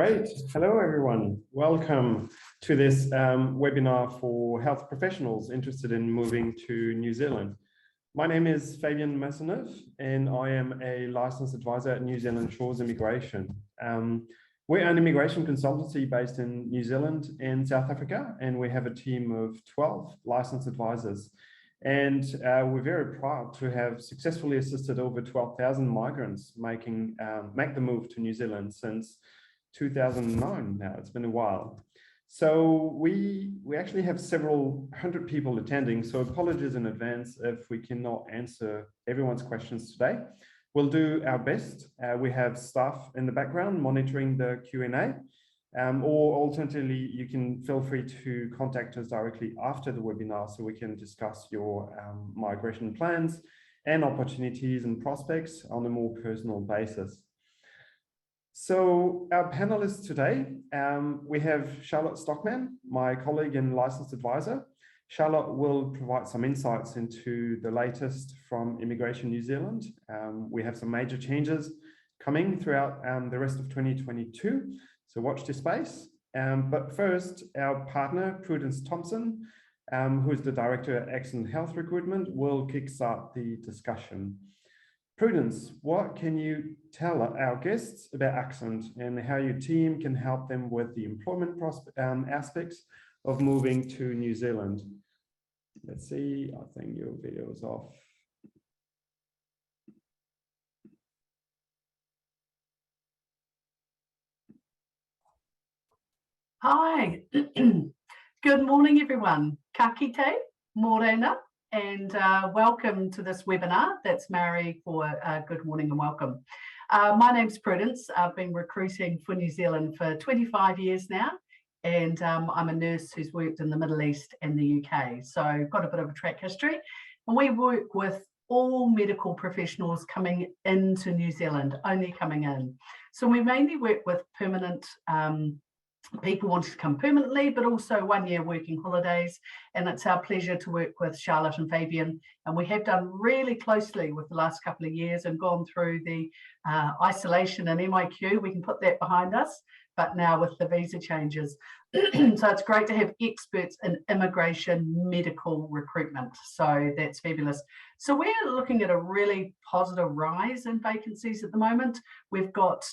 Great. Hello, everyone. Welcome to this webinar for health professionals interested in moving to New Zealand. My name is Fabian Massonov, and I am a licensed advisor at New Zealand Shores Immigration. We're an immigration consultancy based in New Zealand and South Africa, and we have a team of 12 licensed advisors. And we're very proud to have successfully assisted over 12,000 migrants make the move to New Zealand since 2009 now. It's been a while. So we actually have several hundred people attending, so apologies in advance if we cannot answer everyone's questions today. We'll do our best. We have staff in the background monitoring the Q&A, or alternatively, you can feel free to contact us directly after the webinar so we can discuss your migration plans and opportunities and prospects on a more personal basis. So our panelists today, we have Charlotte Stockman, my colleague and licensed advisor. Charlotte will provide some insights into the latest from Immigration New Zealand. We have some major changes coming throughout the rest of 2022, so watch this space. But first, our partner, Prudence Thompson, who is the director at Accredited Health Recruitment, will kickstart the discussion. Prudence, what can you tell our guests about Accent and how your team can help them with the employment aspects of moving to New Zealand? Let's see, I think your video is off. Hi, good morning everyone. Ka kite, morena. And welcome to this webinar. That's Maori for good morning and welcome. My name's Prudence. I've been recruiting for New Zealand for 25 years now, and I'm a nurse who's worked in the Middle East and the UK. So I've got a bit of a track history, and we work with all medical professionals coming into New Zealand, only coming in. So we mainly work with permanent people wanting to come permanently, but also 1 year working holidays. And it's our pleasure to work with Charlotte and Fabian. And we have done really closely with the last couple of years and gone through the isolation and MIQ. We can put that behind us, but now with the visa changes. So it's great to have experts in immigration medical recruitment. So that's fabulous. So we're looking at a really positive rise in vacancies at the moment. We've got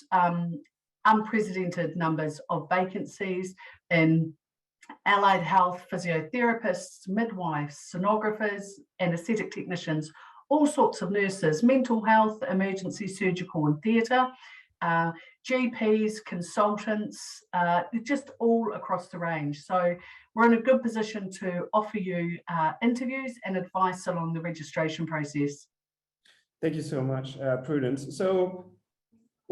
unprecedented numbers of vacancies in allied health, physiotherapists, midwives, sonographers, anaesthetic technicians, all sorts of nurses, mental health, emergency surgical and theatre, GPs, consultants, just all across the range. So we're in a good position to offer you interviews and advice along the registration process. Thank you so much, Prudence. So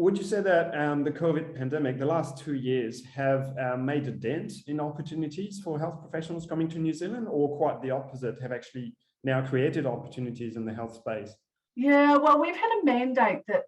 would you say that the COVID pandemic, the last 2 years, have made a dent in opportunities for health professionals coming to New Zealand, or quite the opposite, have actually now created opportunities in the health space? Yeah, well, we've had a mandate that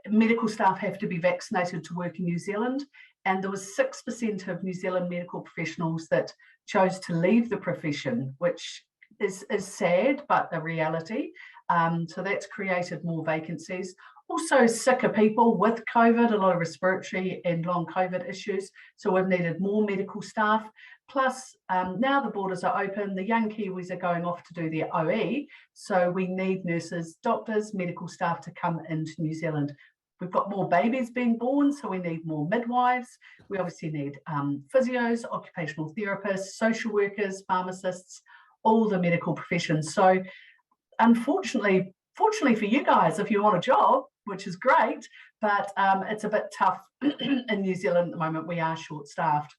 medical staff have to be vaccinated to work in New Zealand, and there was 6% of New Zealand medical professionals that chose to leave the profession, which is sad, but a reality. So that's created more vacancies. Also sicker people with COVID, a lot of respiratory and long COVID issues. So we've needed more medical staff. Plus, now the borders are open, the young Kiwis are going off to do their OE. So we need nurses, doctors, medical staff to come into New Zealand. We've got more babies being born, so we need more midwives. We obviously need physios, occupational therapists, social workers, pharmacists, all the medical professions. So unfortunately, fortunately for you guys, if you want a job, which is great, but it's a bit tough in New Zealand at the moment. We are short-staffed.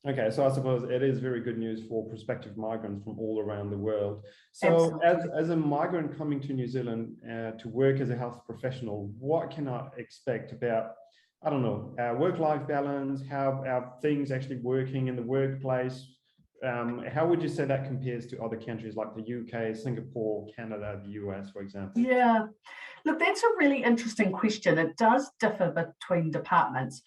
Okay, so I suppose it is very good news for prospective migrants from all around the world. So as a migrant coming to New Zealand to work as a health professional, what can I expect about, I don't know, work-life balance, how are things actually working in the workplace? How would you say that compares to other countries like the UK, Singapore, Canada, the US, for example? Yeah, look, that's a really interesting question. It does differ between departments.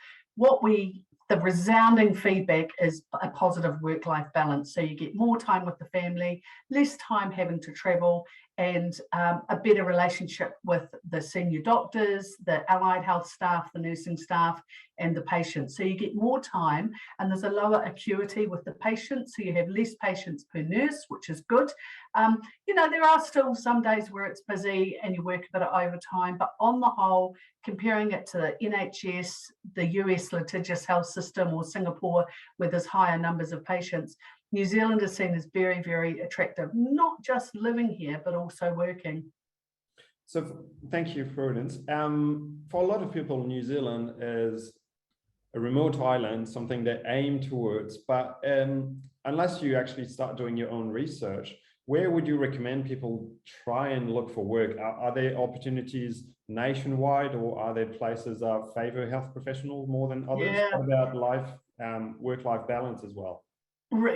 The resounding feedback is a positive work-life balance. So you get more time with the family, less time having to travel, and a better relationship with the senior doctors, the allied health staff, the nursing staff, and the patients. So you get more time, and there's a lower acuity with the patients, so you have less patients per nurse, which is good. You know, there are still some days where it's busy and you work a bit of overtime, but on the whole, comparing it to the NHS, the US litigious health system, or Singapore, where there's higher numbers of patients, New Zealand is seen as very, very attractive, not just living here, but also working. So thank you, Prudence. For a lot of people, New Zealand is a remote island, something they aim towards, but unless you actually start doing your own research, where would you recommend people try and look for work? Are there opportunities nationwide, or are there places that favor health professionals more than others? Yeah. What about work-life balance as well?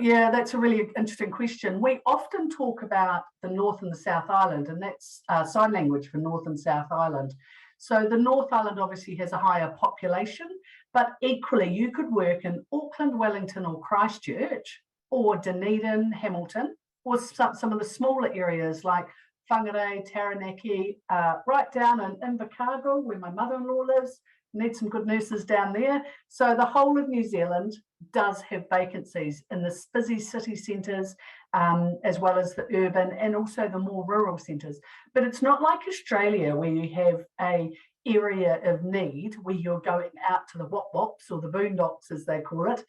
Yeah, that's a really interesting question. We often talk about the North and the South Island, and that's sign language for North and South Island. So the North Island obviously has a higher population, but equally you could work in Auckland, Wellington, or Christchurch, or Dunedin, Hamilton, or some of the smaller areas like Whangarei, Taranaki, right down in Invercargill, where my mother-in-law lives. Need some good nurses down there. So the whole of New Zealand does have vacancies in the busy city centres, as well as the urban and also the more rural centres. But it's not like Australia, where you have a area of need where you're going out to the wop-wops or the boondocks, as they call it.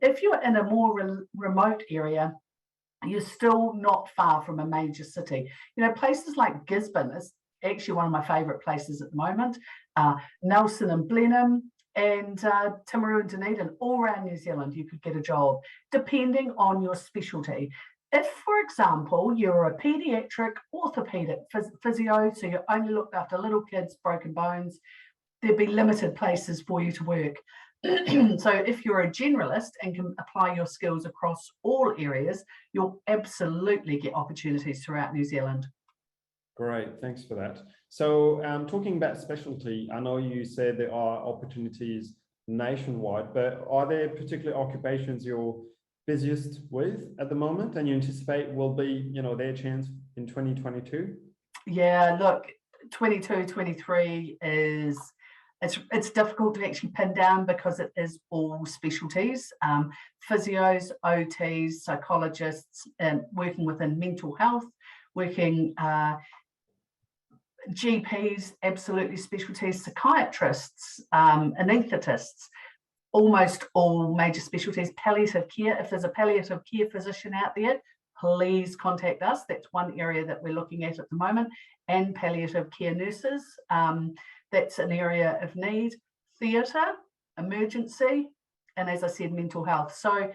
If you're in a more remote area, you're still not far from a major city. You know, places like Gisborne is actually one of my favourite places at the moment. Nelson and Blenheim and Timaru and Dunedin, all around New Zealand, you could get a job, depending on your specialty. If, for example, you're a paediatric orthopaedic physio, so you only look after little kids, broken bones, there'd be limited places for you to work. So if you're a generalist and can apply your skills across all areas, you'll absolutely get opportunities throughout New Zealand. Great, thanks for that. So talking about specialty, I know you said there are opportunities nationwide, but are there particular occupations you're busiest with at the moment and you anticipate will be, you know, their chance in 2022? Yeah, look, 22, 23 is, it's difficult to actually pin down because it is all specialties. Physios, OTs, psychologists, and working within mental health, working GPs, absolutely specialties, psychiatrists, anaesthetists, almost all major specialties. Palliative care, if there's a palliative care physician out there, please contact us. That's one area that we're looking at the moment. And palliative care nurses, that's an area of need. Theatre, emergency, and as I said, mental health. So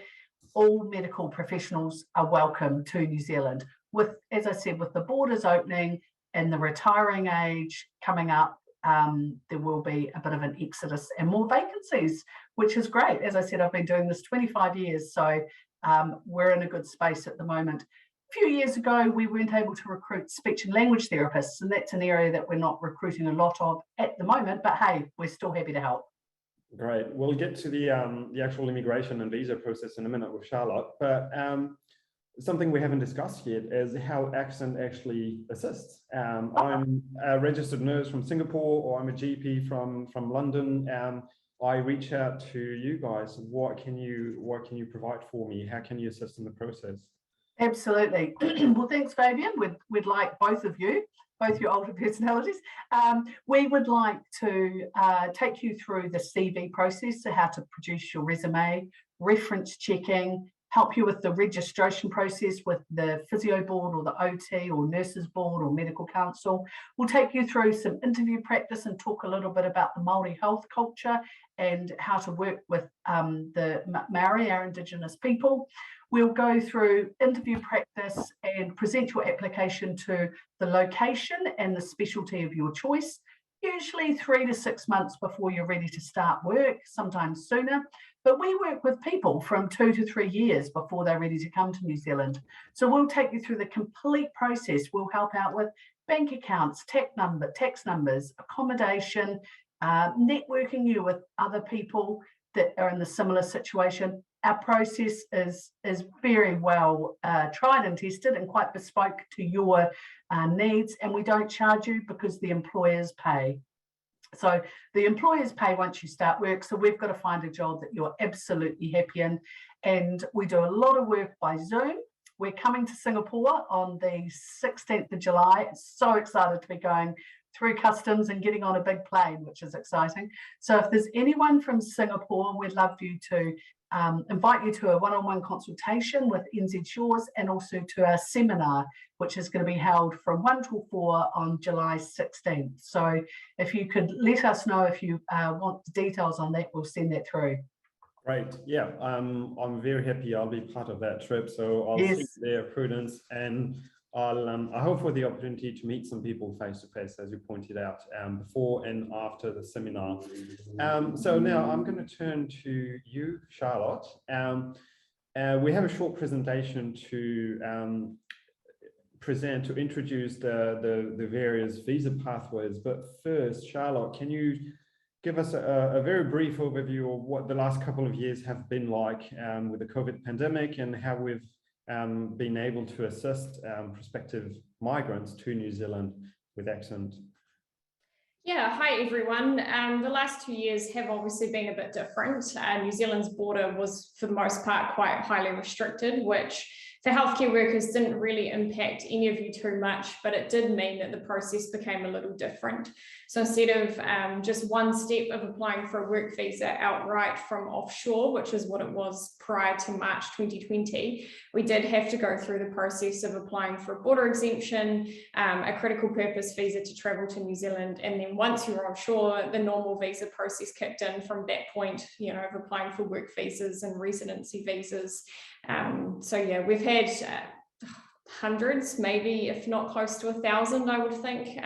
all medical professionals are welcome to New Zealand. With, as I said, with the borders opening and the retiring age coming up, there will be a bit of an exodus and more vacancies, which is great. As I said, I've been doing this 25 years, so we're in a good space at the moment. A few years ago, we weren't able to recruit speech and language therapists, and that's an area that we're not recruiting a lot of at the moment, but hey, we're still happy to help. Great. We'll get to the actual immigration and visa process in a minute with Charlotte, but something we haven't discussed yet is how Accent actually assists. I'm a registered nurse from Singapore, or I'm a GP from London. I reach out to you guys. What can you provide for me? How can you assist in the process? Absolutely. Well, thanks, Fabian. We'd like both of you, both your older personalities. We would like to take you through the CV process, so how to produce your resume, reference checking, help you with the registration process with the physio board or the OT or nurses board or medical council. We'll take you through some interview practice and talk a little bit about the Māori health culture and how to work with the Maori, our Indigenous people. We'll go through interview practice and present your application to the location and the specialty of your choice, usually 3 to 6 months before you're ready to start work, sometimes sooner. But we work with people from 2 to 3 years before they're ready to come to New Zealand. So we'll take you through the complete process. We'll help out with bank accounts, tax numbers, accommodation, networking you with other people that are in the similar situation, Our process is very well tried and tested and quite bespoke to your needs, and we don't charge you because the employers pay. So the employers pay once you start work, so we've got to find a job that you're absolutely happy in, and we do a lot of work by Zoom. We're coming to Singapore on the 16th of July. So excited to be going through customs and getting on a big plane, which is exciting. So if there's anyone from Singapore, we'd love you to invite you to a one-on-one consultation with NZ Shores, and also to our seminar, which is going to be held from 1 till 4 on July 16th. So if you could let us know if you want the details on that, we'll send that through. Great. Yeah, I'm very happy I'll be part of that trip. So I'll see there, Prudence, and I hope for the opportunity to meet some people face to face, as you pointed out, before and after the seminar. So now I'm going to turn to you, Charlotte. We have a short presentation to introduce the various visa pathways. But first, Charlotte, can you give us a very brief overview of what the last couple of years have been like with the COVID pandemic, and how we've been able to assist prospective migrants to New Zealand with accent? Yeah, hi everyone. The last 2 years have obviously been a bit different. New Zealand's border was for the most part quite highly restricted, which for healthcare workers didn't really impact any of you too much, but it did mean that the process became a little different. So instead of just one step of applying for a work visa outright from offshore, which is what it was prior to March 2020, we did have to go through the process of applying for a border exemption, a critical purpose visa to travel to New Zealand, and then once you were onshore, the normal visa process kicked in from that point, you know, of applying for work visas and residency visas. So yeah, we've had hundreds, maybe if not close to 1,000, I would think,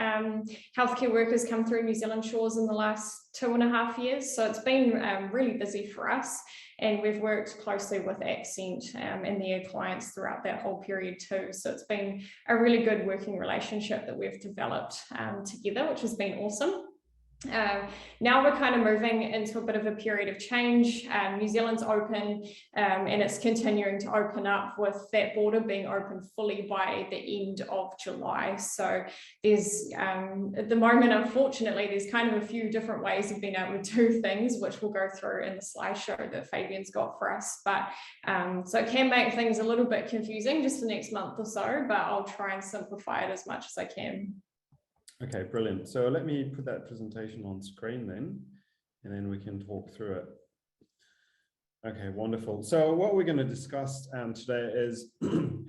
healthcare workers come through New Zealand shores in the last 2.5 years. So it's been really busy for us, and we've worked closely with Accent and their clients throughout that whole period too. So it's been a really good working relationship that we've developed together, which has been awesome. Now we're kind of moving into a bit of a period of change. New Zealand's open and it's continuing to open up, with that border being open fully by the end of July. So there's at the moment, unfortunately, there's kind of a few different ways of being able to do things, which we'll go through in the slideshow that Fabian's got for us. But so it can make things a little bit confusing just the next month or so, but I'll try and simplify it as much as I can. Okay, brilliant. So let me put that presentation on screen then, and then we can talk through it. Okay, wonderful. So what we're going to discuss today is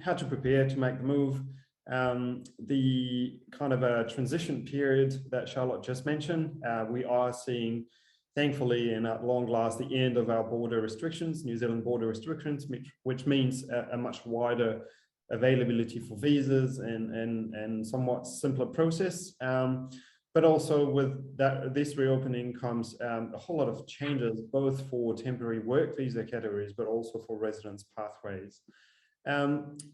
how to prepare to make the move, the kind of a transition period that Charlotte just mentioned. We are seeing, thankfully, and at long last, the end of our border restrictions, New Zealand border restrictions, which means a much wider availability for visas and somewhat simpler process. But also with this reopening comes a whole lot of changes, both for temporary work visa categories, but also for residence pathways.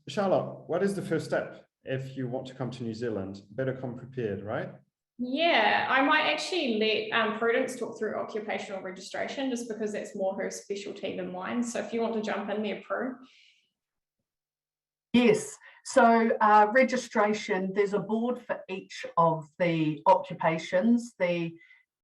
Charlotte, what is the first step if you want to come to New Zealand? Better come prepared, right? Yeah, I might actually let Prudence talk through occupational registration, just because that's more her specialty than mine. So if you want to jump in there, Prue. Yes, so registration, there's a board for each of the occupations. The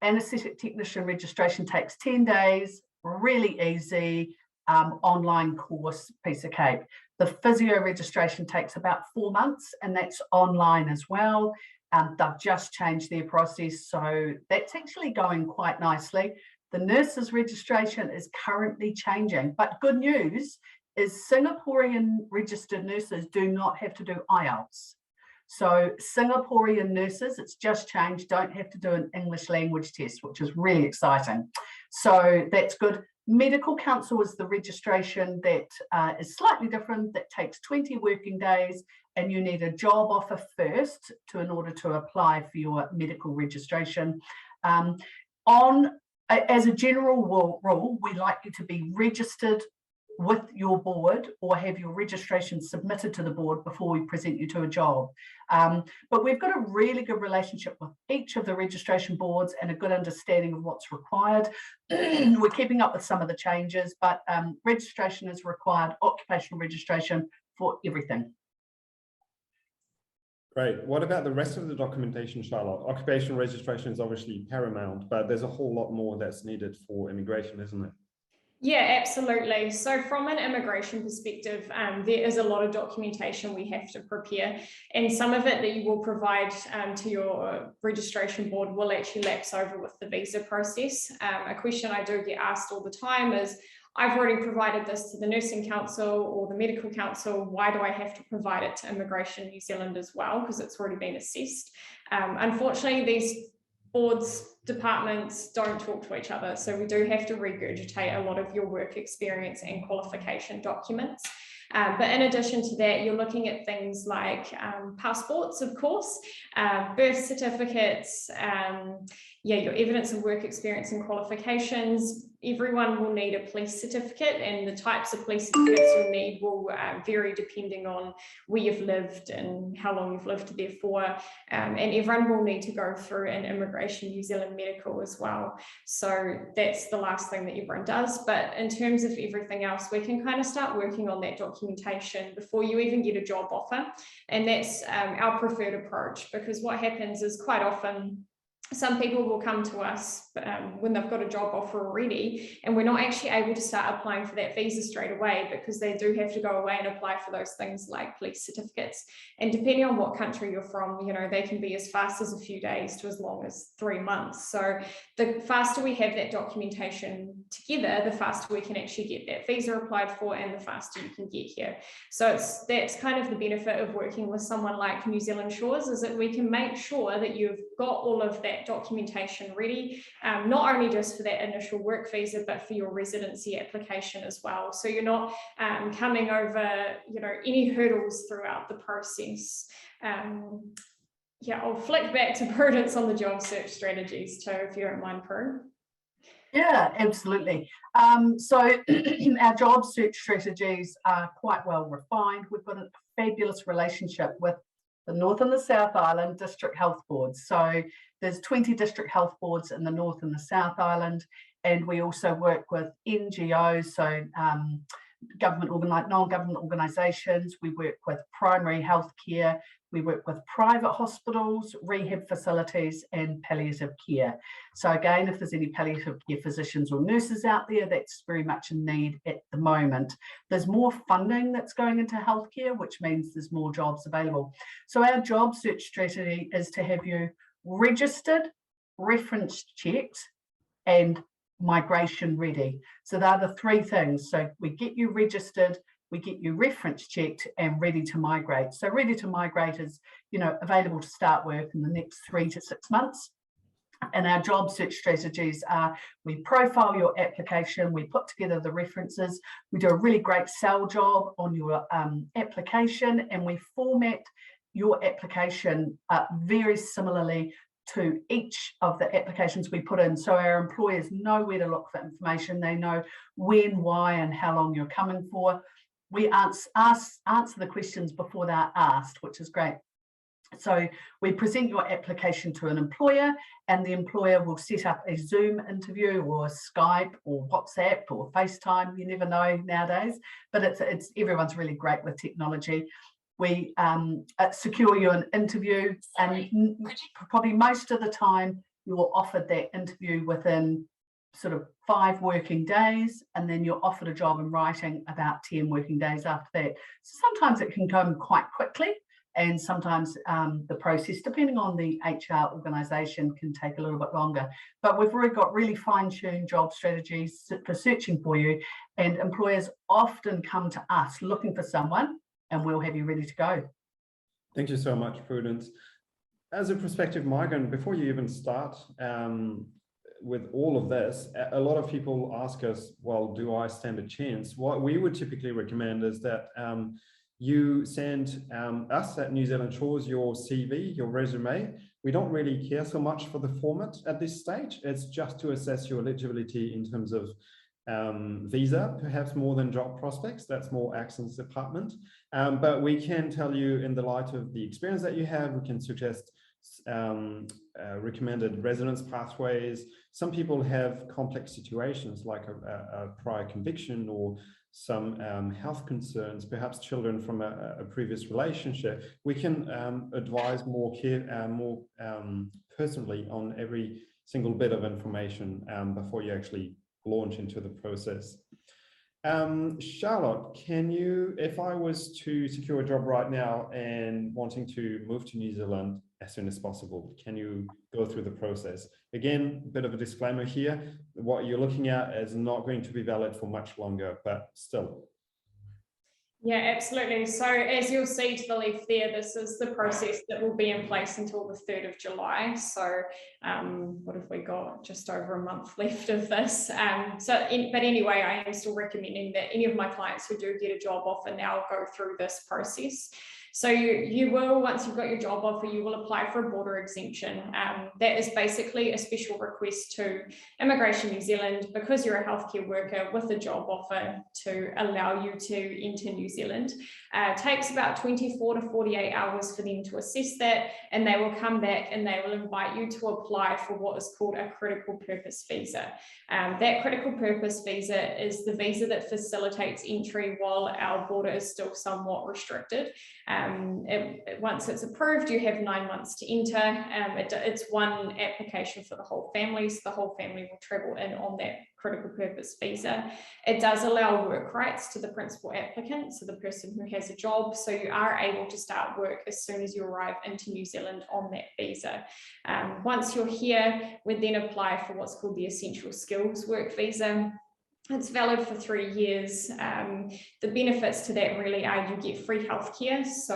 anaesthetic technician registration takes 10 days, really easy, online course, piece of cake. The physio registration takes about 4 months, and that's online as well. They've just changed their process, so that's actually going quite nicely. The nurses registration is currently changing, but good news is Singaporean registered nurses do not have to do IELTS. So Singaporean nurses, it's just changed, don't have to do an English language test, which is really exciting. So that's good. Medical council is the registration that is slightly different, that takes 20 working days, and you need a job offer first in order to apply for your medical registration. As a general rule, we like you to be registered with your board or have your registration submitted to the board before we present you to a job. But we've got a really good relationship with each of the registration boards and a good understanding of what's required. We're keeping up with some of the changes, but registration is required, occupational registration for everything. Great. What about the rest of the documentation, Charlotte? Occupational registration is obviously paramount, but there's a whole lot more that's needed for immigration, isn't it? Yeah, absolutely. So from an immigration perspective, there is a lot of documentation we have to prepare, and some of it that you will provide to your registration board will actually lapse over with the visa process. A question I do get asked all the time is, I've already provided this to the Nursing Council or the Medical Council, why do I have to provide it to Immigration New Zealand as well? Because it's already been assessed. Unfortunately, these boards, departments don't talk to each other. So we do have to regurgitate a lot of your work experience and qualification documents. But in addition to that, you're looking at things like passports, of course, birth certificates, your evidence of work experience and qualifications. Everyone will need a police certificate, and the types of police certificates you'll need will vary depending on where you've lived and how long you've lived there for. And everyone will need to go through an Immigration New Zealand medical as well. So that's the last thing that everyone does. But in terms of everything else, we can kind of start working on that documentation before you even get a job offer. And that's our preferred approach, because what happens is quite often some people will come to us when they've got a job offer already, and we're not actually able to start applying for that visa straight away, because they do have to go away and apply for those things like police certificates. And depending on what country you're from, you know, they can be as fast as a few days to as long as 3 months. So the faster we have that documentation together, the faster we can actually get that visa applied for, and the faster you can get here. So that's kind of the benefit of working with someone like New Zealand Shores, is that we can make sure that you've got all of that documentation ready, not only just for that initial work visa, but for your residency application as well. So you're not coming over, you know, any hurdles throughout the process. Yeah, I'll flick back to Prudence on the job search strategies too, if you don't mind, Prue. Yeah, absolutely. So our job search strategies are quite well refined. We've got a fabulous relationship with the North and the South Island District Health Boards. So there's 20 district health boards in the North and the South Island, and we also work with NGOs, so non-government organisations. We work with primary health care. We work with private hospitals, rehab facilities, and palliative care. So again, if there's any palliative care physicians or nurses out there, that's very much in need at the moment. There's more funding that's going into healthcare, which means there's more jobs available. So our job search strategy is to have you registered, reference checked, and migration ready. So they're the three things. So we get you registered, we get you reference checked, and ready to migrate. So ready to migrate is, you know, available to start work in the next 3 to 6 months. And our job search strategies are, we profile your application, we put together the references, we do a really great sell job on your application, and we format your application very similarly to each of the applications we put in. So our employers know where to look for information. They know when, why, and how long you're coming for. We answer the questions before they're asked, which is great. So we present your application to an employer, and the employer will set up a Zoom interview or Skype or WhatsApp or FaceTime. You never know nowadays, but it's everyone's really great with technology. We secure you an interview, and probably most of the time you're offered that interview within sort of 5 working days, and then you're offered a job in writing about 10 working days after that. So sometimes it can come quite quickly, and sometimes the process, depending on the HR organisation, can take a little bit longer. But we've already got really fine-tuned job strategies for searching for you, and employers often come to us looking for someone, and we'll have you ready to go. Thank you so much, Prudence. As a prospective migrant, before you even start with all of this, a lot of people ask us, well, do I stand a chance? What we would typically recommend is that you send us at New Zealand Shores your CV, your resume. We don't really care so much for the format at this stage. It's just to assess your eligibility in terms of visa, perhaps more than job prospects. That's more Accent's department. But we can tell you, in the light of the experience that you have, we can suggest recommended residence pathways. Some people have complex situations like a prior conviction or some health concerns, perhaps children from a previous relationship. We can advise more personally on every single bit of information before you actually launch into the process. Charlotte, can you, if I was to secure a job right now and wanting to move to New Zealand as soon as possible, can you go through the process? Again, a bit of a disclaimer here, what you're looking at is not going to be valid for much longer, but still. Yeah, absolutely. So as you'll see to the left there, this is the process that will be in place until the 3rd of July. So what have we got? Just over a month left of this. But anyway, I am still recommending that any of my clients who do get a job offer now go through this process. So you will, once you've got your job offer, you will apply for a border exemption. That is basically a special request to Immigration New Zealand, because you're a healthcare worker with a job offer, to allow you to enter New Zealand. It takes about 24 to 48 hours for them to assess that, and they will come back and they will invite you to apply for what is called a critical purpose visa. That critical purpose visa is the visa that facilitates entry while our border is still somewhat restricted. Once it's approved, you have 9 months to enter. It's one application for the whole family, so the whole family will travel in on that critical purpose visa. It does allow work rights to the principal applicant, so the person who has a job, so you are able to start work as soon as you arrive into New Zealand on that visa. Once you're here, we then apply for what's called the essential skills work visa. It's valid for 3 years. The benefits to that really are you get free healthcare. So,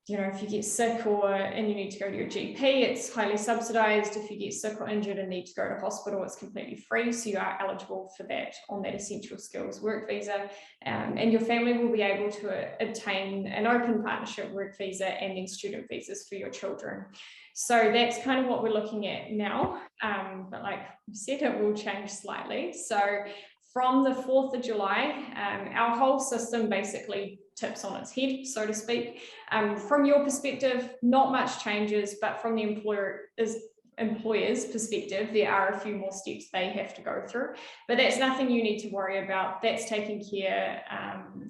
you know, if you get sick and you need to go to your GP, it's highly subsidized. If you get sick or injured and need to go to hospital, it's completely free. So you are eligible for that on that essential skills work visa. And your family will be able to obtain an open partnership work visa and then student visas for your children. So that's kind of what we're looking at now. But like you said, it will change slightly. So from the 4th of July, our whole system basically tips on its head, so to speak. From your perspective, not much changes, but from the employer's perspective, there are a few more steps they have to go through, but that's nothing you need to worry about. That's taken care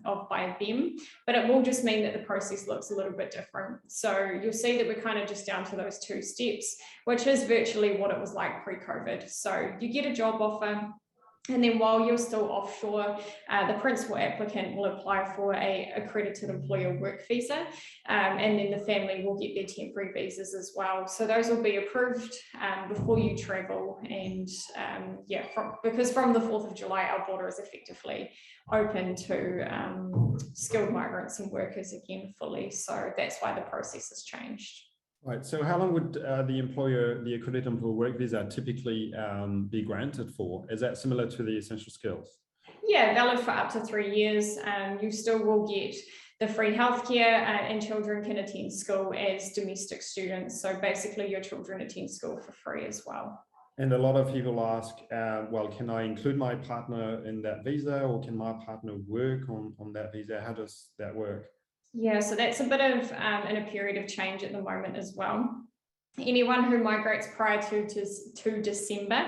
of by them, but it will just mean that the process looks a little bit different. So you'll see that we're kind of just down to those 2 steps, which is virtually what it was like pre-COVID. So you get a job offer, and then while you're still offshore, the principal applicant will apply for an accredited employer work visa, and then the family will get their temporary visas as well. So those will be approved before you travel. And because from the 4th of July, our border is effectively open to skilled migrants and workers again fully. So that's why the process has changed. Right. So how long would the accredited employer work visa typically be granted for? Is that similar to the essential skills? Yeah, valid for up to 3 years. You still will get the free healthcare, and children can attend school as domestic students. So basically your children attend school for free as well. And a lot of people ask, well, can I include my partner in that visa, or can my partner work on that visa? How does that work? Yeah, so that's a bit of in a period of change at the moment as well. Anyone who migrates prior to December,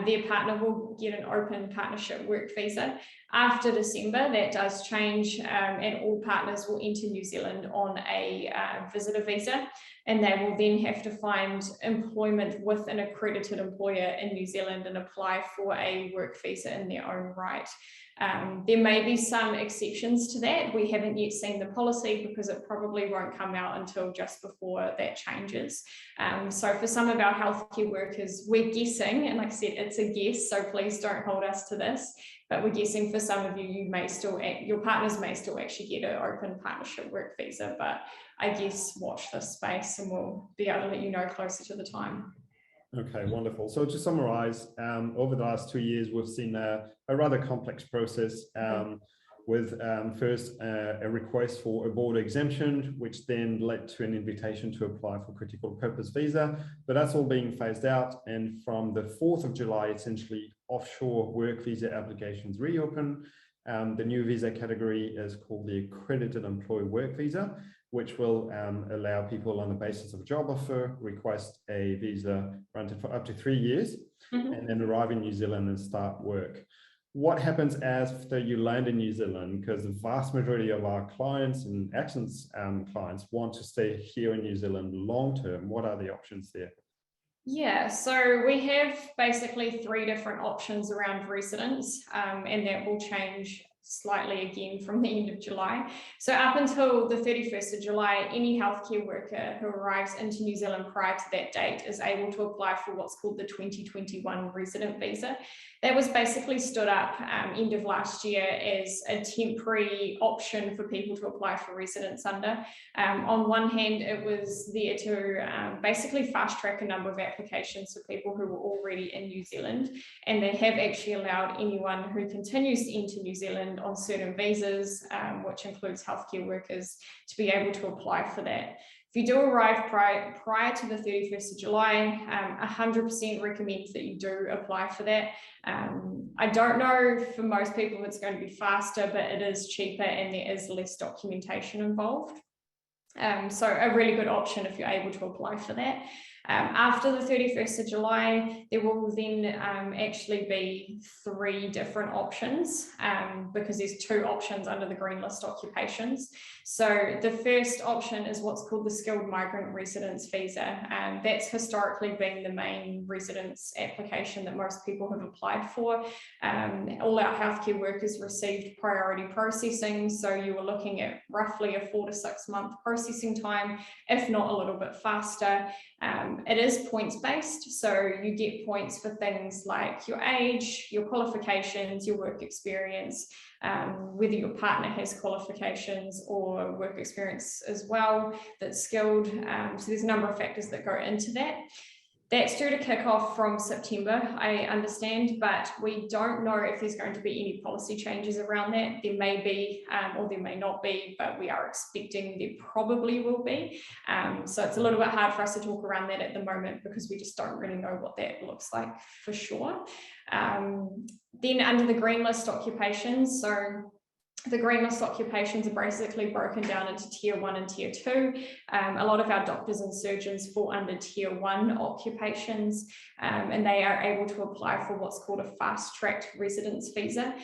their partner will get an open partnership work visa. After December, that does change, and all partners will enter New Zealand on a visitor visa, and they will then have to find employment with an accredited employer in New Zealand and apply for a work visa in their own right. There may be some exceptions to that. We haven't yet seen the policy because it probably won't come out until just before that changes. So for some of our healthcare workers, we're guessing, and like I said, it's a guess, so please don't hold us to this, but we're guessing for some of you, your partners may still actually get an open partnership work visa, but I guess watch this space and we'll be able to let you know closer to the time. Okay, wonderful. So to summarize, over the last 2 years, we've seen a rather complex process. with first a request for a border exemption, which then led to an invitation to apply for critical purpose visa. But that's all being phased out. And from the 4th of July, essentially offshore work visa applications reopen. The new visa category is called the Accredited Employee Work Visa, which will allow people on the basis of a job offer request a visa granted for up to 3 years and then arrive in New Zealand and start work. What happens after you land in New Zealand? Because the vast majority of our clients and Accent's clients want to stay here in New Zealand long term. What are the options there? Yeah, so we have basically 3 different options around residence, and that will change slightly again from the end of July. So up until the 31st of July, any healthcare worker who arrives into New Zealand prior to that date is able to apply for what's called the 2021 resident visa. That was basically stood up end of last year as a temporary option for people to apply for residence under. On one hand, it was there to basically fast track a number of applications for people who were already in New Zealand, and they have actually allowed anyone who continues to enter New Zealand on certain visas, which includes healthcare workers, to be able to apply for that. If you do arrive prior to the 31st of July, 100% recommends that you do apply for that. I don't know for most people it's going to be faster, but it is cheaper and there is less documentation involved. So a really good option if you're able to apply for that. After the 31st of July, there will then actually be 3 different options because there's 2 options under the green list occupations. So the first option is what's called the skilled migrant residence visa. That's historically been the main residence application that most people have applied for. All our healthcare workers received priority processing. So you were looking at roughly a 4 to 6 month processing time, if not a little bit faster. It is points based, so you get points for things like your age, your qualifications, your work experience, whether your partner has qualifications or work experience as well that's skilled. So there's a number of factors that go into that. That's due to kick off from September, I understand, but we don't know if there's going to be any policy changes around that. There may be, or there may not be, but we are expecting there probably will be. So it's a little bit hard for us to talk around that at the moment because we just don't really know what that looks like for sure. Then under the green list occupations, so the green list occupations are basically broken down into tier 1 and tier 2. A lot of our doctors and surgeons fall under tier 1 occupations, and they are able to apply for what's called a fast-tracked residence visa.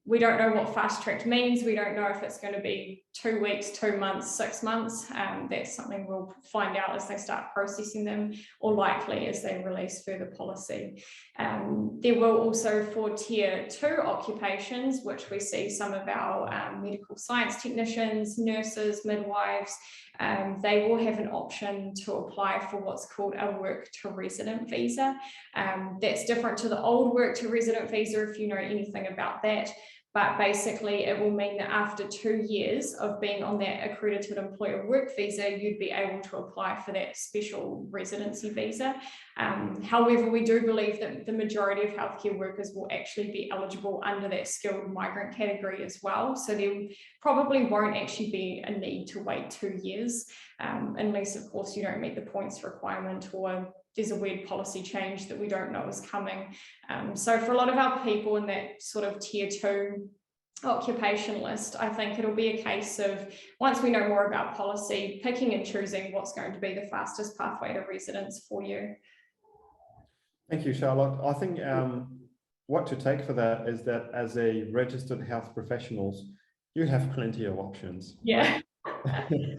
We don't know what fast-tracked means. We don't know if it's going to be 2 weeks, 2 months, 6 months. That's something we'll find out as they start processing them, or likely as they release further policy. There will also, for tier 2 occupations, which we see some of our medical science technicians, nurses, midwives, they will have an option to apply for what's called a work to resident visa. That's different to the old work to resident visa, if you know anything about that. But basically, it will mean that after 2 years of being on that accredited employer work visa, you'd be able to apply for that special residency visa. However, we do believe that the majority of healthcare workers will actually be eligible under that skilled migrant category as well. So there probably won't actually be a need to wait 2 years, unless, of course, you don't meet the points requirement or there's a weird policy change that we don't know is coming. So for a lot of our people in that sort of tier 2 occupation list, I think it'll be a case of, once we know more about policy, picking and choosing what's going to be the fastest pathway to residence for you. Thank you, Charlotte. I think what to take for that is that as a registered health professionals, you have plenty of options. Yeah.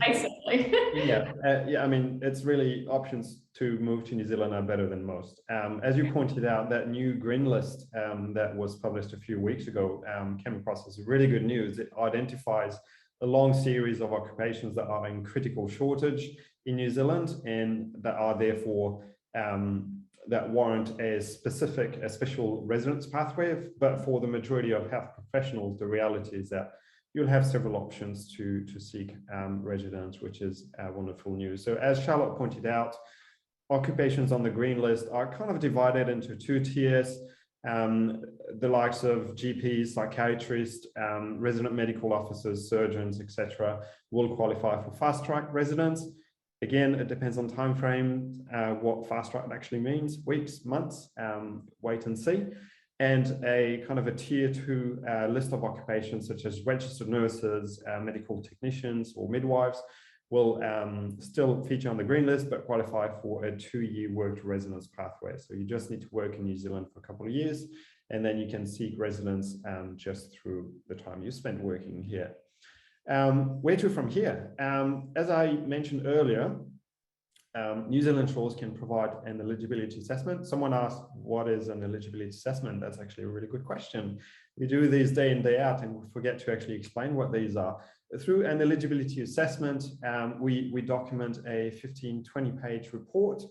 Basically. Yeah, I mean, it's really options to move to New Zealand are better than most. As you pointed out, that new green list that was published a few weeks ago came across as really good news. It identifies a long series of occupations that are in critical shortage in New Zealand and that are therefore that warrant a special residence pathway. But for the majority of health professionals, the reality is that you'll have several options to seek residence, which is wonderful news. So as Charlotte pointed out, occupations on the green list are kind of divided into 2 tiers. The likes of GPs, psychiatrists, resident medical officers, surgeons, etc., will qualify for fast track residence. Again, it depends on time frame, what fast track actually means, weeks, months, wait and see. And a kind of a tier 2 list of occupations such as registered nurses, medical technicians or midwives will still feature on the green list, but qualify for a 2-year work to residence pathway. So you just need to work in New Zealand for a couple of years, and then you can seek residence just through the time you spent working here. Where to from here? As I mentioned earlier, New Zealand Shores can provide an eligibility assessment. Someone asked, what is an eligibility assessment? That's actually a really good question. We do these day in, day out, and we forget to actually explain what these are. Through an eligibility assessment, we document a 15-20 page report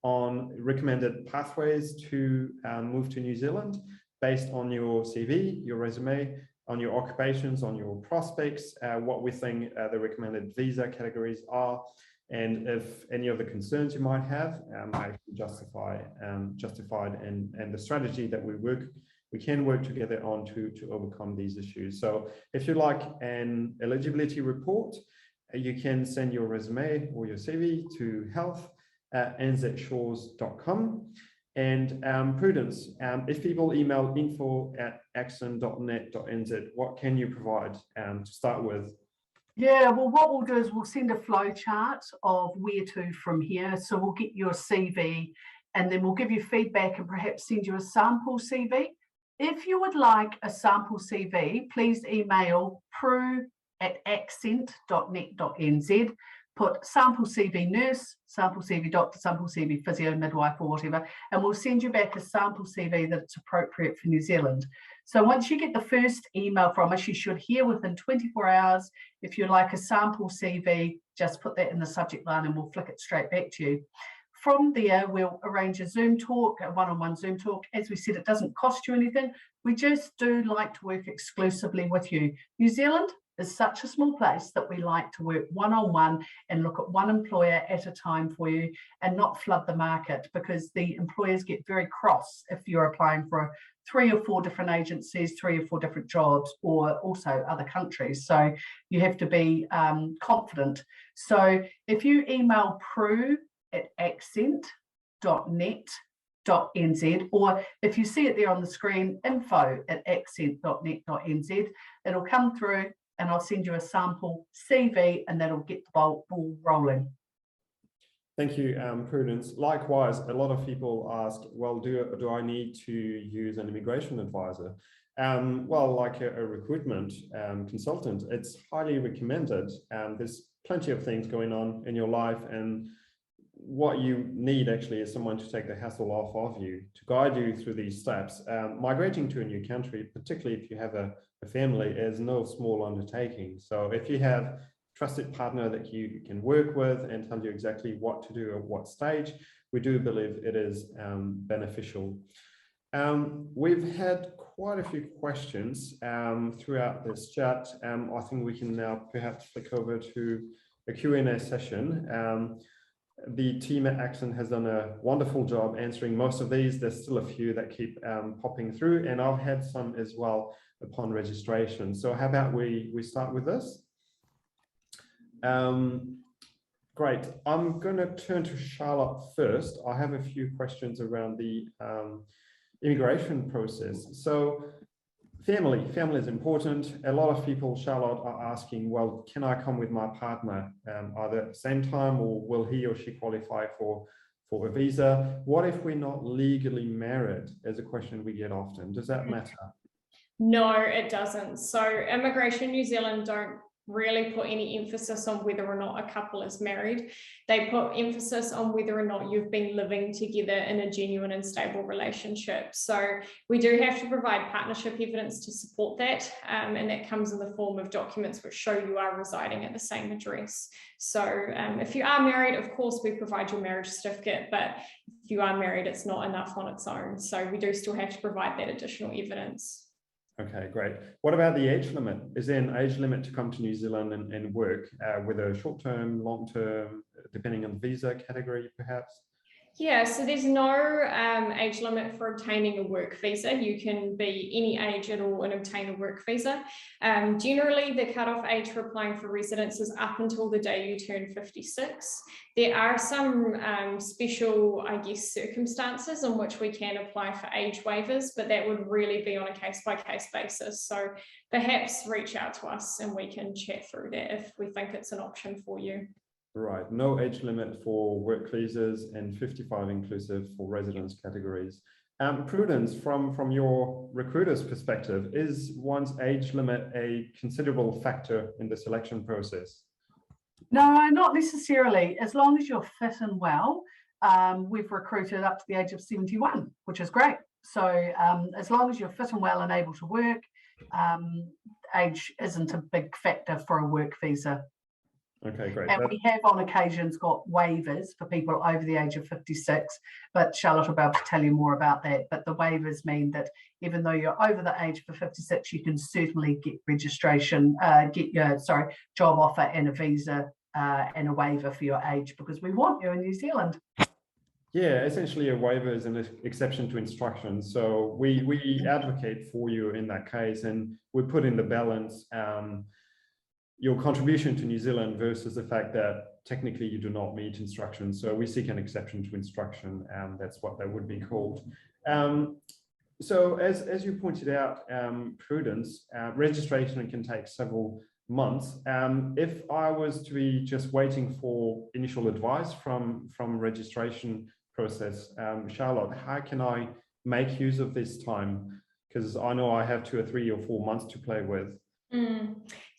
on recommended pathways to move to New Zealand based on your CV, your resume, on your occupations, on your prospects, what we think the recommended visa categories are, and if any of the concerns you might have are actually justified, and the strategy that we can work together on to overcome these issues. So if you like an eligibility report, you can send your resume or your CV to health@nzshores.com. And Prudence, if people email info@axon.net.nz, what can you provide to start with? Yeah, well, what we'll do is we'll send a flow chart of where to from here. So we'll get your CV, and then we'll give you feedback and perhaps send you a sample CV. If you would like a sample CV, please email prue@accent.net.nz. Put sample CV nurse, sample CV doctor, sample CV physio, midwife, or whatever, and we'll send you back a sample CV that's appropriate for New Zealand. So once you get the first email from us, you should hear within 24 hours. If you'd like a sample CV, just put that in the subject line and we'll flick it straight back to you. From there, we'll arrange a Zoom talk, a one-on-one Zoom talk. As we said, it doesn't cost you anything. We just do like to work exclusively with you. New Zealand is such a small place that we like to work one-on-one and look at one employer at a time for you and not flood the market, because the employers get very cross if you're applying for 3 or 4 different agencies, 3 or 4 different jobs, or also other countries. So you have to be confident. So if you email prue@accent.net.nz, or if you see it there on the screen, info@accent.net.nz, it'll come through and I'll send you a sample CV, and that'll get the ball rolling. Thank you, Prudence. Likewise, a lot of people ask, well, do I need to use an immigration advisor? Well, like a recruitment consultant, it's highly recommended. There's plenty of things going on in your life, and what you need actually is someone to take the hassle off of you, to guide you through these steps. Migrating to a new country, particularly if you have a family, is no small undertaking. So if you have a trusted partner that you can work with and tell you exactly what to do at what stage, we do believe it is beneficial. We've had quite a few questions throughout this chat. I think we can now perhaps flick over to a Q&A session. The team at Axon has done a wonderful job answering most of these. There's still a few that keep popping through, and I've had some as well upon registration. So how about we start with this? Great. I'm going to turn to Charlotte first. I have a few questions around the immigration process. So family is important. A lot of people, Charlotte, are asking, well, can I come with my partner either at the same time, or will he or she qualify for a visa? What if we're not legally married? Is a question we get often. Does that matter? No, it doesn't. So Immigration New Zealand don't really put any emphasis on whether or not a couple is married. They put emphasis on whether or not you've been living together in a genuine and stable relationship. So we do have to provide partnership evidence to support that, and that comes in the form of documents which show you are residing at the same address. So if you are married, of course, we provide your marriage certificate, but if you are married, it's not enough on its own. So we do still have to provide that additional evidence. Okay, great. What about the age limit? Is there an age limit to come to New Zealand and work, whether short-term, long-term, depending on the visa category, perhaps? Yeah, so there's no age limit for obtaining a work visa. You can be any age at all and obtain a work visa. Generally, the cutoff age for applying for residence is up until the day you turn 56. There are some special, I guess, circumstances in which we can apply for age waivers, but that would really be on a case-by-case basis. So perhaps reach out to us and we can chat through that if we think it's an option for you. Right, no age limit for work visas and 55 inclusive for residence categories. Prudence, from your recruiter's perspective, is one's age limit a considerable factor in the selection process? No, not necessarily. As long as you're fit and well, we've recruited up to the age of 71, which is great. So as long as you're fit and well and able to work, age isn't a big factor for a work visa. Okay, great. And we have on occasions got waivers for people over the age of 56, but Charlotte will be able to tell you more about that. But the waivers mean that even though you're over the age for 56, you can certainly get registration, get your job offer and a visa and a waiver for your age, because we want you in New Zealand. Yeah, essentially a waiver is an exception to instruction. So we advocate for you in that case, and we put in the balance your contribution to New Zealand versus the fact that technically you do not meet instruction. So we seek an exception to instruction, and that's what that would be called. So as you pointed out, Prudence, registration can take several months. If I was to be just waiting for initial advice from registration process, Charlotte, how can I make use of this time? Because I know I have 2 or 3 or 4 months to play with.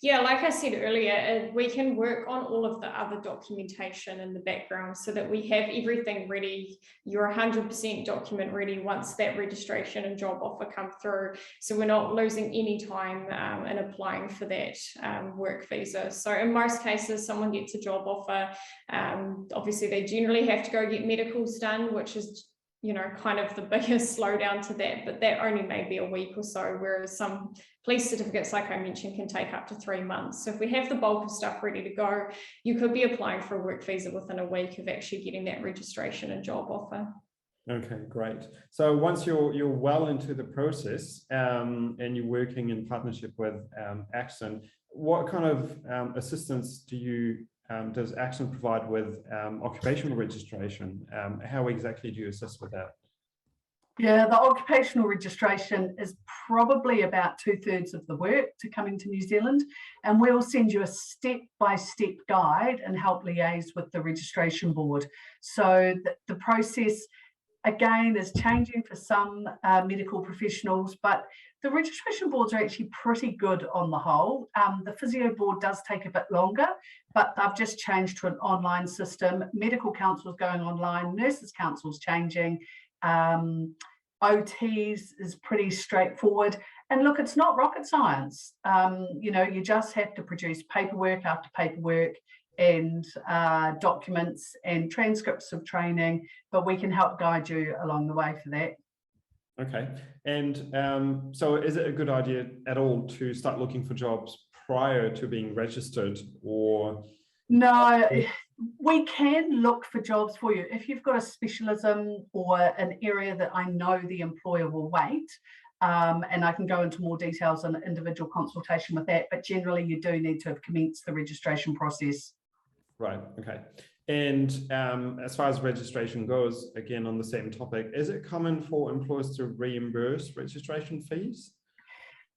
Yeah, like I said earlier, we can work on all of the other documentation in the background so that we have everything ready. You're 100% document ready once that registration and job offer come through. So we're not losing any time in applying for that work visa. So in most cases, someone gets a job offer. Obviously, they generally have to go get medicals done, which is kind of the biggest slowdown to that, but that only may be a week or so, whereas some police certificates, like I mentioned, can take up to 3 months. So if we have the bulk of stuff ready to go, you could be applying for a work visa within a week of actually getting that registration and job offer. Okay, great. So once you're well into the process and you're working in partnership with Accent, what kind of assistance does Accent provide with occupational registration? How exactly do you assist with that? Yeah, the occupational registration is probably about 2/3 of the work to coming to New Zealand, and we'll send you a step-by-step guide and help liaise with the registration board. So the process, again, is changing for some medical professionals, but the registration boards are actually pretty good on the whole. The physio board does take a bit longer, but they've just changed to an online system. Medical council's going online, nurses council's changing. OTs is pretty straightforward. And look, it's not rocket science. You just have to produce paperwork after paperwork and documents and transcripts of training, but we can help guide you along the way for that. Okay. And so is it a good idea at all to start looking for jobs prior to being registered, or? No, we can look for jobs for you. If you've got a specialism or an area that I know the employer will wait, and I can go into more details on an individual consultation with that, but generally you do need to have commenced the registration process. Right, okay. And as far as registration goes, again, on the same topic, is it common for employers to reimburse registration fees?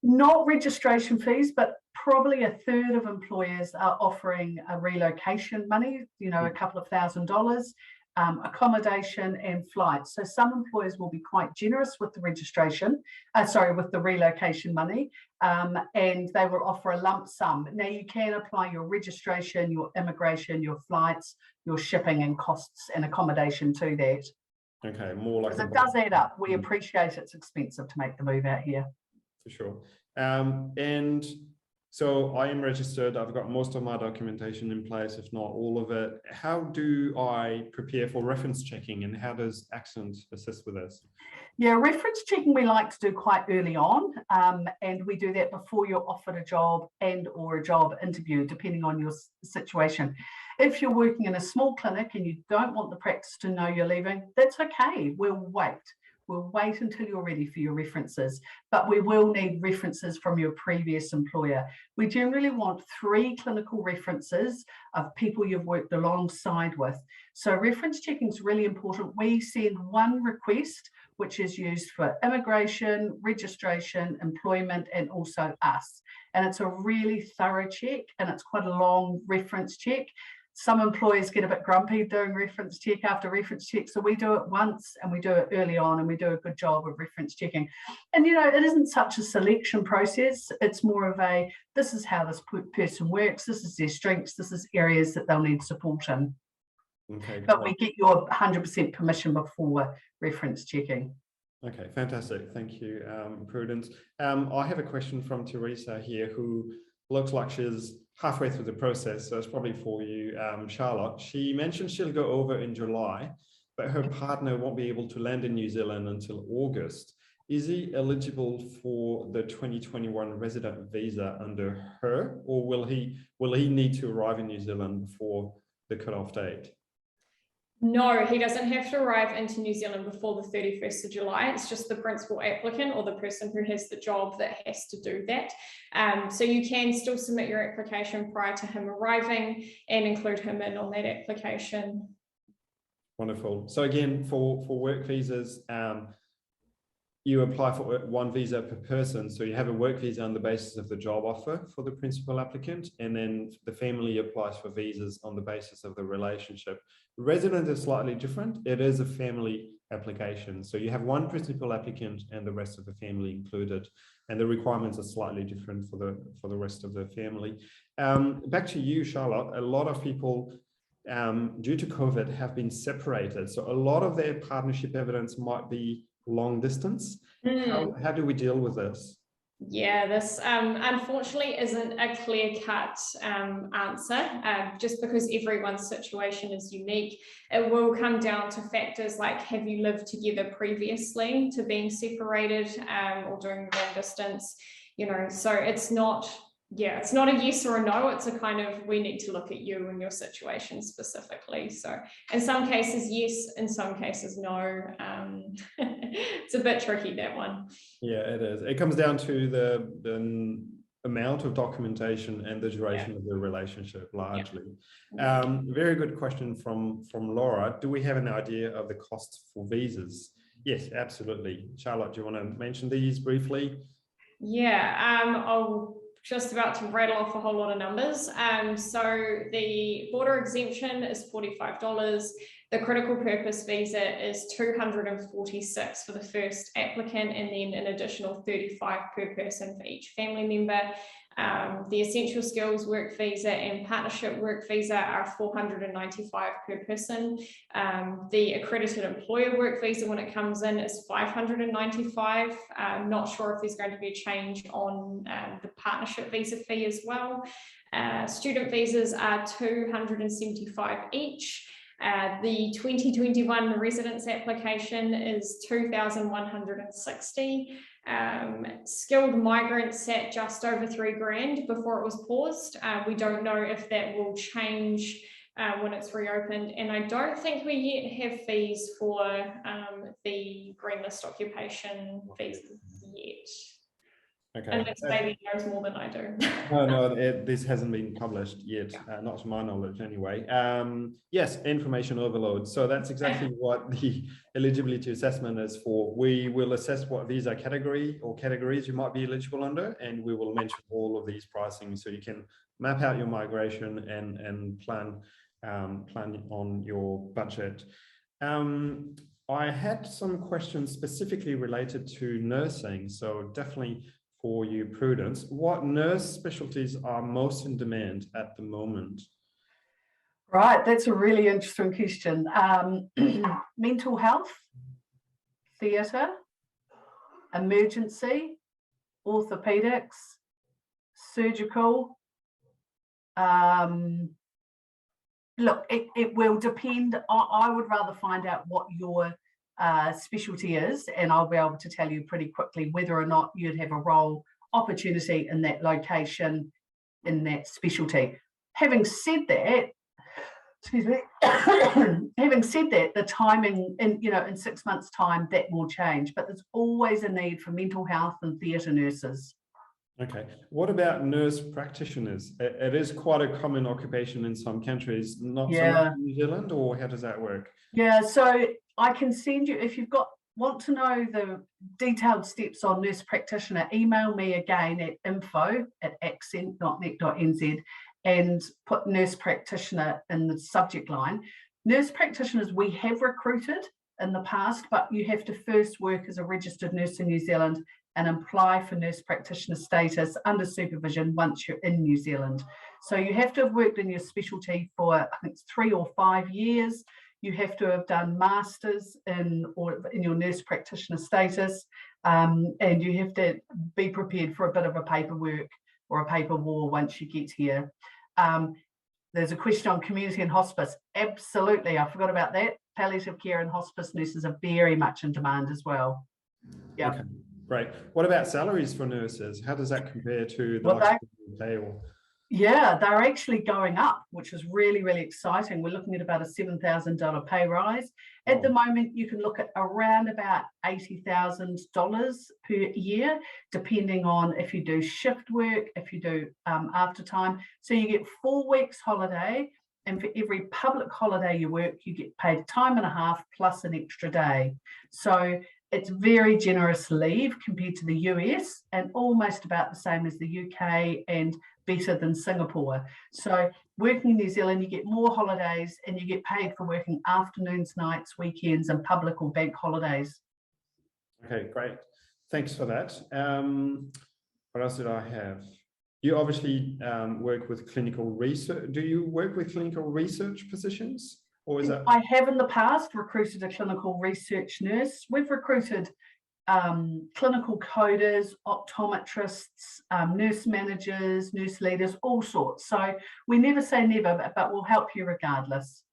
Not registration fees, but probably 1/3 of employers are offering a relocation money, a couple of $1,000s, accommodation and flights. So some employers will be quite generous with the with the relocation money, and they will offer a lump sum. Now you can apply your registration, your immigration, your flights, your shipping and costs and accommodation to that. Okay, more like it does add up. We appreciate it's expensive to make the move out here. For sure. And So I am registered. I've got most of my documentation in place, if not all of it. How do I prepare for reference checking, and how does Accent assist with this? Yeah, reference checking we like to do quite early on, and we do that before you're offered a job and or a job interview, depending on your situation. If you're working in a small clinic and you don't want the practice to know you're leaving, that's okay. We'll wait. We'll wait until you're ready for your references, but we will need references from your previous employer. We generally want 3 clinical references of people you've worked alongside with. So reference checking is really important. We send 1 request, which is used for immigration, registration, employment, and also us. And it's a really thorough check, and it's quite a long reference check. Some employers get a bit grumpy doing reference check after reference check. So we do it once and we do it early on, and we do a good job of reference checking. And, you know, it isn't such a selection process. It's more of a, this is how this person works. This is their strengths. This is areas that they'll need support in. Okay, but we get your 100% permission before reference checking. Okay, fantastic. Thank you, Prudence. I have a question from Teresa here, who looks like she's halfway through the process, so it's probably for you, Charlotte. She mentioned she'll go over in July, but her partner won't be able to land in New Zealand until August. Is he eligible for the 2021 resident visa under her, or will he need to arrive in New Zealand before the cutoff date? No, he doesn't have to arrive into New Zealand before the 31st of July. It's just the principal applicant or the person who has the job that has to do that. So you can still submit your application prior to him arriving and include him in on that application. Wonderful. So again, for work visas, you apply for 1 visa per person. So you have a work visa on the basis of the job offer for the principal applicant, and then the family applies for visas on the basis of the relationship. Resident is slightly different. It is a family application. So you have 1 principal applicant and the rest of the family included, and the requirements are slightly different for the rest of the family. Back to you, Charlotte. A lot of people, due to COVID, have been separated. So a lot of their partnership evidence might be long distance. How do we deal with this? Yeah, this unfortunately isn't a clear-cut answer, just because everyone's situation is unique. It will come down to factors like, have you lived together previously to being separated, or doing long distance, you know, so it's not a yes or a no. It's a kind of, we need to look at you and your situation specifically. So in some cases, yes, in some cases, no. It's a bit tricky, that one. Yeah, it is. It comes down to the amount of documentation and the duration of the relationship, largely. Very good question from Laura. Do we have an idea of the costs for visas? Yes, absolutely. Charlotte, do you want to mention these briefly? Yeah, I'll just about to rattle off a whole lot of numbers. So the border exemption is $45. The critical purpose visa is $246 for the first applicant, and then an additional $35 per person for each family member. The essential skills work visa and partnership work visa are $495 per person. The accredited employer work visa, when it comes in, is $595. I'm not sure if there's going to be a change on the partnership visa fee as well. Student visas are $275 each. The 2021 residence application is $2,160. Skilled migrants sat just over $3,000 before it was paused. We don't know if that will change when it's reopened, and I don't think we yet have fees for the green list occupation visas yet. Okay. Unless maybe knows more than I do. No, this hasn't been published yet, not to my knowledge anyway. Yes, information overload. So that's exactly what the eligibility assessment is for. We will assess what visa category or categories you might be eligible under, and we will mention all of these pricing so you can map out your migration and plan on your budget. I had some questions specifically related to nursing, so definitely for you, Prudence. What nurse specialties are most in demand at the moment? Right, that's a really interesting question. Mental health, theatre, emergency, orthopedics, surgical. Look, it will depend. I would rather find out what your specialty is, and I'll be able to tell you pretty quickly whether or not you'd have a role opportunity in that location, in that specialty. Having said that, excuse me, having said that, the timing in 6 months' time that will change, but there's always a need for mental health and theatre nurses. Okay, what about nurse practitioners? It is quite a common occupation in some countries, not so much in New Zealand, or how does that work? Yeah, so I can send you, if you've want to know the detailed steps on nurse practitioner, email me again at info@accent.net.nz and put nurse practitioner in the subject line. Nurse practitioners we have recruited in the past, but you have to first work as a registered nurse in New Zealand and apply for nurse practitioner status under supervision once you're in New Zealand. So you have to have worked in your specialty for, I think it's 3 or 5 years. You have to have done masters in your nurse practitioner status, and you have to be prepared for a bit of a paperwork or a paper war once you get here. There's a question on community and hospice. Absolutely, I forgot about that. Palliative care and hospice nurses are very much in demand as well. Yeah. Okay, great. What about salaries for nurses? How does that compare to the UK? Yeah, they're actually going up, which is really, really exciting. We're looking at about a $7,000 pay rise. At the moment, you can look at around about $80,000 per year, depending on if you do shift work, if you do after time. So you get 4 weeks holiday, and for every public holiday you work, you get paid time and a half plus an extra day. So it's very generous leave compared to the US, and almost about the same as the UK and better than Singapore. So working in New Zealand, you get more holidays and you get paid for working afternoons, nights, weekends, and public or bank holidays. Okay, great. Thanks for that. What else did I have? You obviously work with clinical research. Do you work with clinical research positions? Or is that... I have in the past recruited a clinical research nurse. We've recruited clinical coders, optometrists, nurse managers, nurse leaders, all sorts. So we never say never, but we'll help you regardless.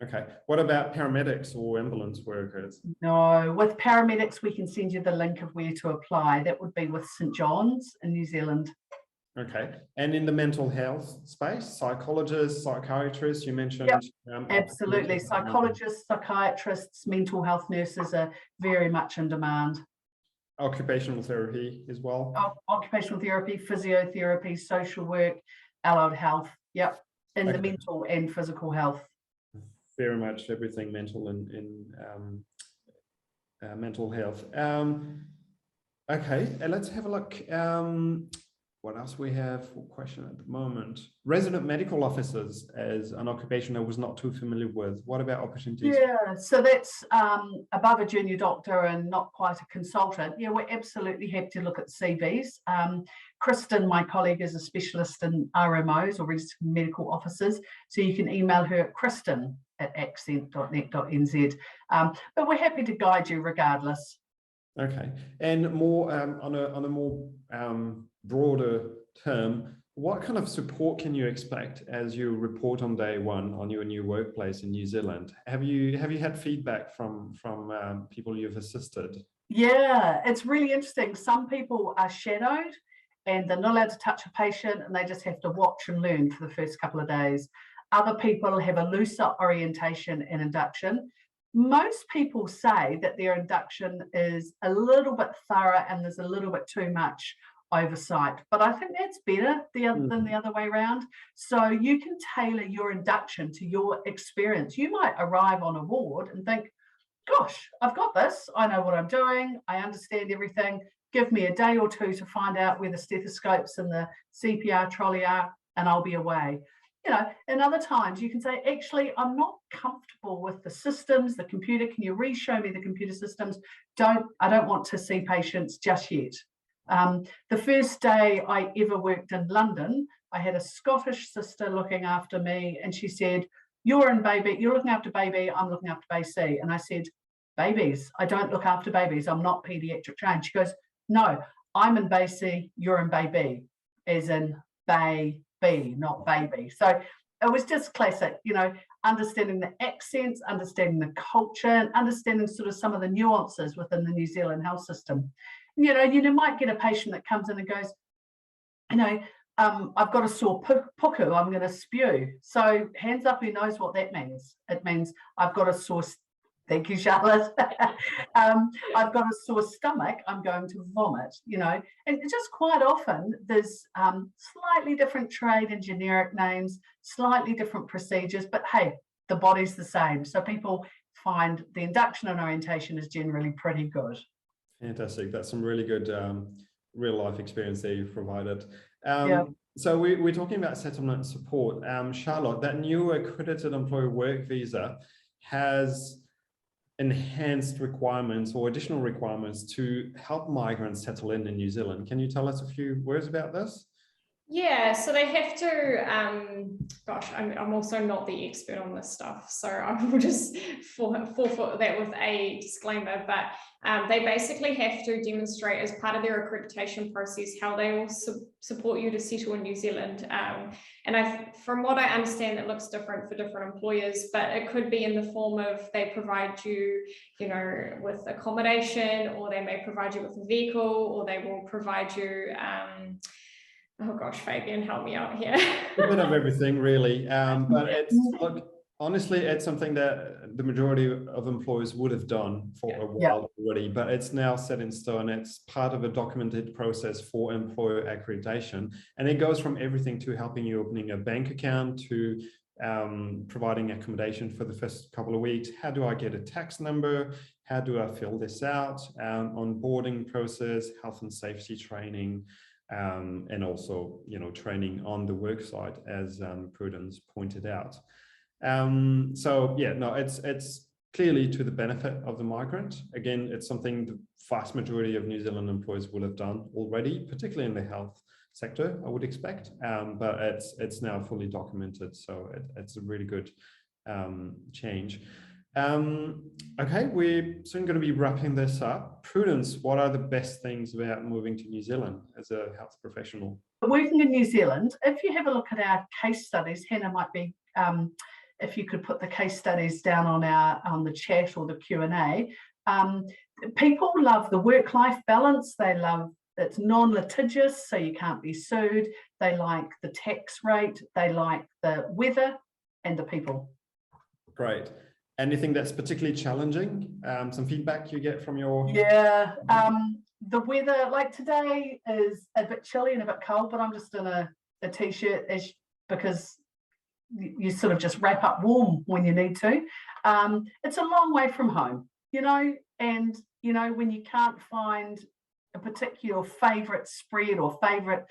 Okay. What about paramedics or ambulance workers? No, with paramedics, we can send you the link of where to apply. That would be with St. John's in New Zealand. Okay. And in the mental health space, psychologists, psychiatrists, you mentioned. Yep, absolutely. Psychologists, psychiatrists, mental health nurses are very much in demand. Occupational therapy as well. Occupational therapy, physiotherapy, social work, allied health. Yep, in the mental and physical health. Very much everything mental and mental health. Okay, let's have a look. What else we have for question at the moment? Resident medical officers as an occupation I was not too familiar with. What about opportunities? Yeah, so that's above a junior doctor and not quite a consultant. Yeah, we're absolutely happy to look at CVs. Kristen, my colleague, is a specialist in RMOs or registered medical officers. So you can email her at kristen@accent.net.nz. But we're happy to guide you regardless. Okay, and more on a more broader term, what kind of support can you expect as you report on day one on your new workplace in New Zealand? Have you had feedback from people you've assisted? Yeah, it's really interesting. Some people are shadowed and they're not allowed to touch a patient and they just have to watch and learn for the first couple of days. Other people have a looser orientation and induction. Most people say that their induction is a little bit thorough and there's a little bit too much oversight, but I think that's better than the other way around. So you can tailor your induction to your experience. You might arrive on a ward and think, gosh, I've got this, I know what I'm doing, I understand everything, give me a day or two to find out where the stethoscopes and the CPR trolley are and I'll be away. You know, and other times you can say, actually, I'm not comfortable with the systems, the computer. Can you re-show me the computer systems? I don't want to see patients just yet. The first day I ever worked in London, I had a Scottish sister looking after me and she said, you're looking after baby, I'm looking after BC. And I said, babies, I don't look after babies, I'm not pediatric trained. She goes, no, I'm in BC, you're in baby. as in baby, not baby. So it was just classic, you know, understanding the accents, understanding the culture, and understanding sort of some of the nuances within the New Zealand health system. You know, you might get a patient that comes in and goes, you know, I've got a sore puku, I'm going to spew. So hands up, who knows what that means? It means I've got a sore, thank you, Charlotte. I've got a sore stomach, I'm going to vomit, you know. And just quite often there's slightly different trade and generic names, slightly different procedures, but hey, the body's the same. So people find the induction and orientation is generally pretty good. Fantastic. That's some really good real life experience there you've provided. Yeah. So we're talking about settlement support. Charlotte, that new accredited employer work visa has enhanced requirements or additional requirements to help migrants settle in New Zealand. Can you tell us a few words about this? Yeah, so they have to, gosh, I'm also not the expert on this stuff, so I will just forfeit that with a disclaimer, but they basically have to demonstrate as part of their accreditation process how they will support you to settle in New Zealand. And from what I understand, it looks different for different employers, but it could be in the form of they provide you, you know, with accommodation, or they may provide you with a vehicle, or they will provide you, oh gosh, Fabian, help me out here. A bit of everything, really. But it's, look, honestly, it's something that the majority of employers would have done for a while already, but it's now set in stone. It's part of a documented process for employer accreditation. And it goes from everything to helping you opening a bank account to providing accommodation for the first couple of weeks. How do I get a tax number? How do I fill this out? Onboarding process, health and safety training, and also, you know, training on the work site, as Prudence pointed out. So yeah, no, it's clearly to the benefit of the migrant. Again, it's something the vast majority of New Zealand employers will have done already, particularly in the health sector, I would expect. But it's now fully documented, so it's a really good change. Okay, we're soon going to be wrapping this up. Prudence, what are the best things about moving to New Zealand as a health professional? Working in New Zealand, if you have a look at our case studies, Hannah might be, if you could put the case studies down on the chat or the Q&A. People love the work-life balance. They love it's non-litigious, so you can't be sued. They like the tax rate. They like the weather and the people. Great. Anything that's particularly challenging? Some feedback you get from your... Yeah, the weather, like today is a bit chilly and a bit cold, but I'm just in a t-shirt because you sort of just wrap up warm when you need to. It's a long way from home, you know, and, you know, when you can't find a particular favourite spread or favourite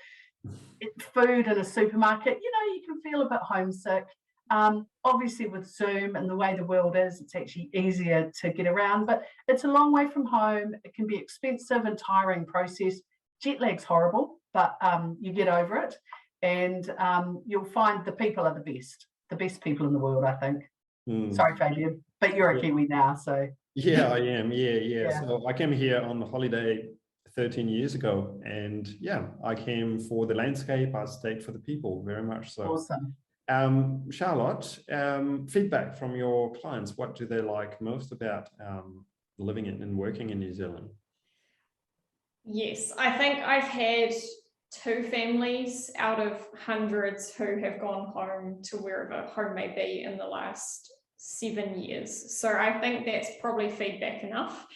food in a supermarket, you know, you can feel a bit homesick. Obviously with Zoom and the way the world is, it's actually easier to get around, but it's a long way from home. It can be expensive and tiring process. Jet lag's horrible, but you get over it, and you'll find the people are the best people in the world, I think. Sorry, Fabian, but you're a Kiwi now, so. Yeah, I am. Yeah. So I came here on holiday 13 years ago, and yeah, I came for the landscape. I stayed for the people, very much so. Awesome. Charlotte, feedback from your clients. What do they like most about living in and working in New Zealand? Yes, I think I've had 2 families out of hundreds who have gone home to wherever home may be in the last 7 years. So I think that's probably feedback enough.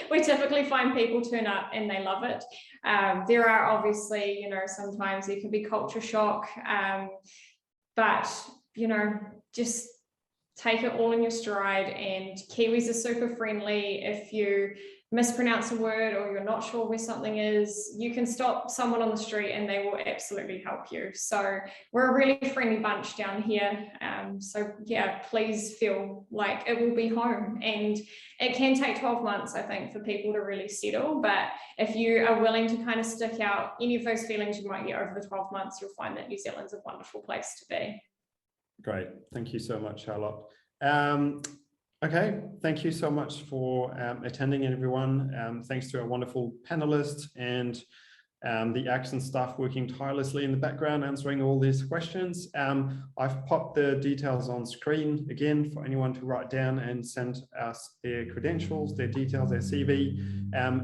We typically find people turn up and they love it. There are obviously, you know, sometimes there can be culture shock, but, you know, just take it all in your stride. And Kiwis are super friendly. If you mispronounce a word or you're not sure where something is, you can stop someone on the street and they will absolutely help you. So we're a really friendly bunch down here. So yeah, please feel like it will be home, and it can take 12 months, I think, for people to really settle. But if you are willing to kind of stick out any of those feelings you might get over the 12 months, you'll find that New Zealand's a wonderful place to be. Great. Thank you so much, Charlotte. Okay, thank you so much for attending, everyone. Thanks to our wonderful panelists, and the Accent staff working tirelessly in the background answering all these questions. I've popped the details on screen again for anyone to write down and send us their credentials, their details, their CV.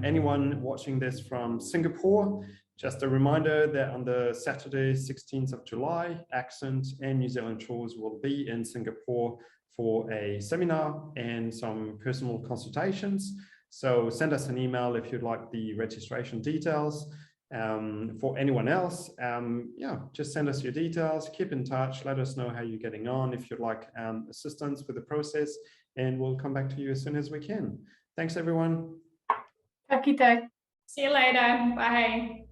Anyone watching this from Singapore, just a reminder that on the Saturday, 16th of July, Accent and New Zealand Shores will be in Singapore for a seminar and some personal consultations. So send us an email if you'd like the registration details. For anyone else, yeah, just send us your details, keep in touch, let us know how you're getting on if you'd like assistance with the process, and we'll come back to you as soon as we can. Thanks, everyone. Ka kite. See you later. Bye.